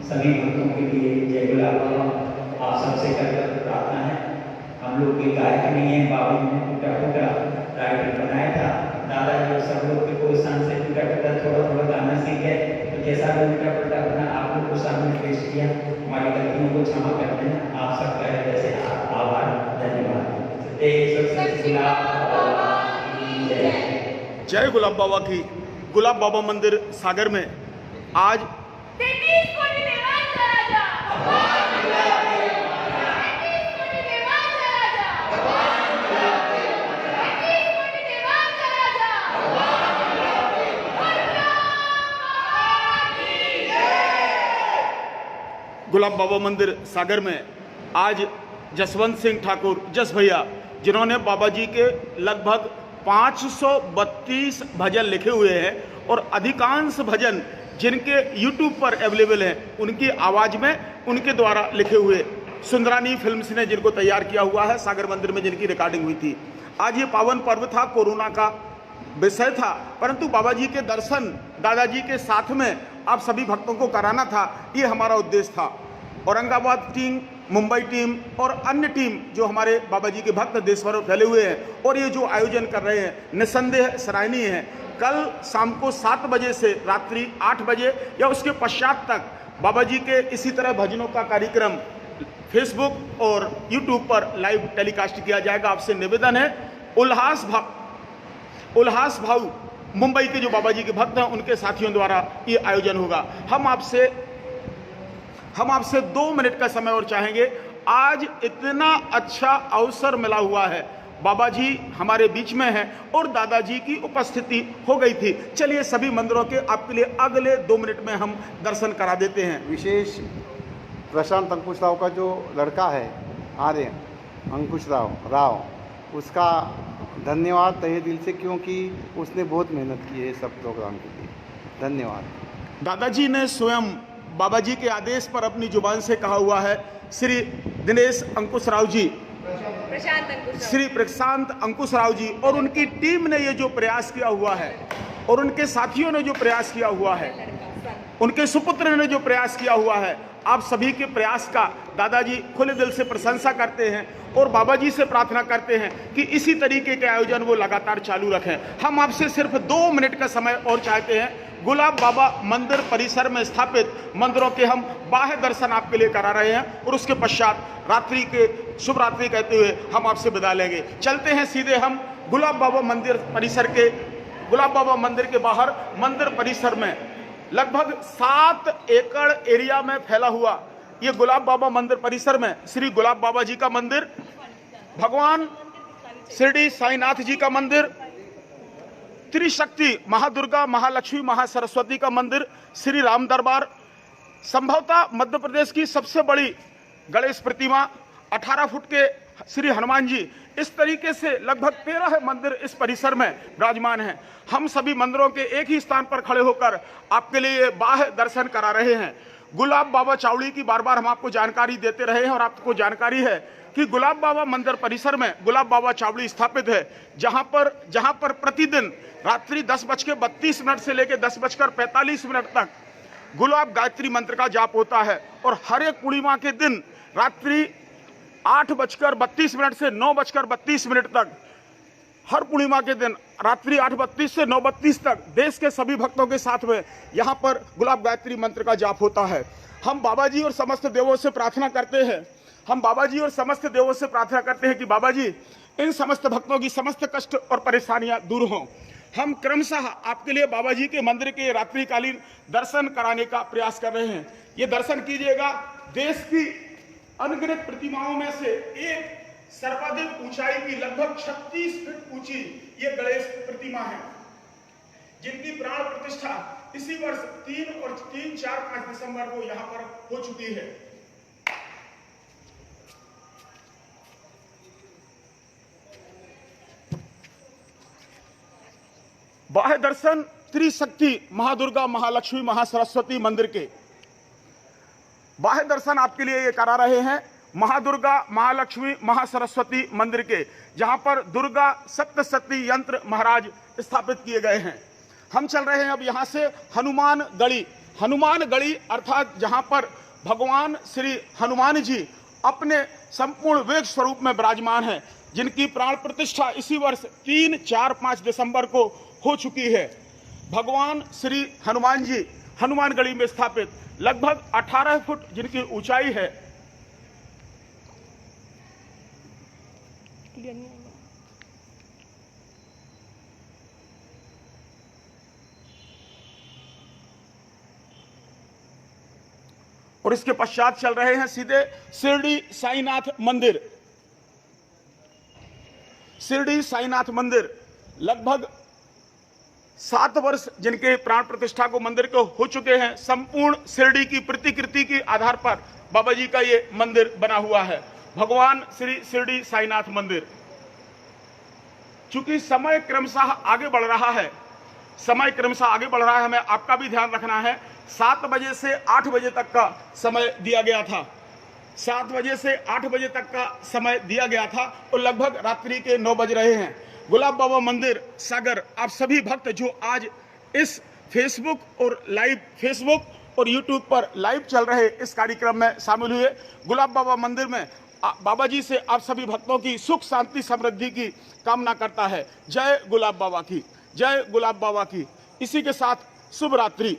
सभी भक्तों के लिए जय गुलाब बाबा। आप सबसे कर प्रार्थना है, हम लोग के गायक नहीं है, बाबा जी ने टूटा फूटा टाइटल बनाया था, दादाजी और सब लोग के प्रोत्साहन से टूटा फूटा थोड़ा थोड़ा गाना सीख गए, तो जैसा भी टूटा फूटा बना आप लोग को सामने पेश किया, हमारी गलतियों को क्षमा करते हैं। आप सबका जैसे आभार, धन्यवाद। जय गुलाब बाबा की। गुलाब बाबा मंदिर सागर में आज गुलाब बाबा मंदिर सागर में आज जसवंत सिंह ठाकुर जस भैया, जिन्होंने बाबा जी के लगभग 532 भजन लिखे हुए हैं और अधिकांश भजन जिनके YouTube पर अवेलेबल हैं, उनकी आवाज़ में उनके द्वारा लिखे हुए सुंदरानी फिल्म्स ने जिनको तैयार किया हुआ है, सागर मंदिर में जिनकी रिकॉर्डिंग हुई थी। आज ये पावन पर्व था, कोरोना का विषय था, परंतु बाबा जी के दर्शन दादाजी के साथ में आप सभी भक्तों को कराना था, ये हमारा उद्देश्य था। औरंगाबाद टीम, मुंबई टीम और अन्य टीम जो हमारे बाबा जी के भक्त देश भर में फैले हुए हैं और ये जो आयोजन कर रहे हैं, निस्संदेह सराहनीय है। कल शाम को 7 बजे से रात्रि 8 बजे या उसके पश्चात तक बाबा जी के इसी तरह भजनों का कार्यक्रम फेसबुक और यूट्यूब पर लाइव टेलीकास्ट किया जाएगा। आपसे निवेदन है, उल्लास भाऊ मुंबई के जो बाबा जी के भक्त हैं उनके साथियों द्वारा ये आयोजन होगा। हम आपसे 2 मिनट का समय और चाहेंगे। आज इतना अच्छा अवसर मिला हुआ है, बाबा जी हमारे बीच में हैं और दादाजी की उपस्थिति हो गई थी। चलिए सभी मंदिरों के आपके लिए अगले 2 मिनट में हम दर्शन करा देते हैं। विशेष प्रशांत अंकुश राव का जो लड़का है आर्य अंकुश राव, उसका धन्यवाद तहे दिल से, क्योंकि उसने बहुत मेहनत की है सब प्रोग्राम के लिए। धन्यवाद। दादाजी ने स्वयं बाबा जी के आदेश पर अपनी जुबान से कहा हुआ है, श्री दिनेश अंकुश राव जी, श्री प्रशांत अंकुश राव जी और उनकी टीम ने ये जो प्रयास किया हुआ है और उनके साथियों ने जो प्रयास किया हुआ है, उनके सुपुत्र ने जो प्रयास किया हुआ है, आप सभी के प्रयास का दादाजी खुले दिल से प्रशंसा करते हैं और बाबा जी से प्रार्थना करते हैं कि इसी तरीके के आयोजन वो लगातार चालू रखें। हम आपसे सिर्फ 2 मिनट का समय और चाहते हैं। गुलाब बाबा मंदिर परिसर में स्थापित मंदिरों के हम बाह्य दर्शन आपके लिए करा रहे हैं और उसके पश्चात रात्रि के शुभ रात्रि कहते हुए हम आपसे विदा लेंगे। चलते हैं सीधे हम गुलाब बाबा मंदिर परिसर के, गुलाब बाबा मंदिर के बाहर मंदिर परिसर में लगभग 7 एकड़ एरिया में फैला हुआ ये गुलाब बाबा मंदिर परिसर में श्री गुलाब बाबा जी का मंदिर, भगवान शिरडी साईनाथ जी का मंदिर, त्रिशक्ति महादुर्गा, महालक्ष्मी, महासरस्वती का मंदिर, श्री राम दरबार, संभवतः मध्य प्रदेश की सबसे बड़ी गणेश प्रतिमा, 18 फुट के श्री हनुमान जी, इस तरीके से लगभग 13 मंदिर इस परिसर में विराजमान हैं। हम सभी मंदिरों के एक ही स्थान पर खड़े होकर आपके लिए बाह्य दर्शन करा रहे हैं। गुलाब बाबा चावड़ी की बार बार हम आपको जानकारी देते रहे हैं और आपको जानकारी है कि गुलाब बाबा मंदिर परिसर में गुलाब बाबा चावड़ी स्थापित है, जहां पर प्रतिदिन रात्रि 10:32 से लेकर 10:45 तक गुलाब गायत्री मंत्र का जाप होता है और हर एक पूर्णिमा के दिन रात्रि 8:32 से 9:32 तक, हर पूर्णिमा के दिन रात्रि 8:32 से 9:32 तक देश के सभी भक्तों के साथ में यहाँ पर गुलाब गायत्री मंत्र का जाप होता है। हम बाबा जी और समस्त देवों से प्रार्थना करते हैं, कि बाबा जी इन समस्त भक्तों की समस्त कष्ट और परेशानियां दूर हों। हम क्रमशः आपके लिए बाबा जी के मंदिर के रात्रिकालीन दर्शन कराने का प्रयास कर रहे हैं। ये दर्शन कीजिएगा। देश की अनगिनत प्रतिमाओं में से एक सर्वाधिक ऊंचाई की लगभग 36 फीट ऊंची ये गणेश प्रतिमा है, जिनकी प्राण प्रतिष्ठा इसी वर्ष 3 और 3, 4, 5 दिसंबर को यहां पर हो चुकी है। बाह्य दर्शन त्रिशक्ति महादुर्गा, महालक्ष्मी, महासरस्वती मंदिर के बाह्य दर्शन आपके लिए ये करा रहे हैं महादुर्गा, महालक्ष्मी, महासरस्वती मंदिर के, जहां पर दुर्गा सप्तशती यंत्र महाराज स्थापित किए गए हैं। हम चल रहे हैं अब यहां से हनुमान गढ़ी अर्थात जहां पर भगवान श्री हनुमान जी अपने संपूर्ण वेग स्वरूप में विराजमान हैं, जिनकी प्राण प्रतिष्ठा इसी वर्ष 3, 4, 5 दिसंबर को हो चुकी है। भगवान श्री हनुमान जी हनुमानगढ़ी में स्थापित लगभग 18 फुट जिनकी ऊंचाई है। और इसके पश्चात चल रहे हैं सीधे शिरडी साईनाथ मंदिर लगभग 7 वर्ष जिनके प्राण प्रतिष्ठा को मंदिर को हो चुके हैं। संपूर्ण शिरडी की प्रतिकृति के आधार पर बाबा जी का ये मंदिर बना हुआ है, भगवान श्री शिरडी साईनाथ मंदिर। चूंकि समय क्रमशः आगे बढ़ रहा है, हमें आपका भी ध्यान रखना है। 7 बजे से 8 बजे तक का समय दिया गया था, 7 बजे से 8 बजे तक का समय दिया गया था और लगभग रात्रि के 9 बज रहे हैं। गुलाब बाबा मंदिर सागर, आप सभी भक्त जो आज इस फेसबुक और यूट्यूब पर लाइव चल रहे इस कार्यक्रम में शामिल हुए, गुलाब बाबा मंदिर में बाबा जी से आप सभी भक्तों की सुख शांति समृद्धि की कामना करता है। जय गुलाब बाबा की, जय गुलाब बाबा की। इसी के साथ शुभ रात्रि।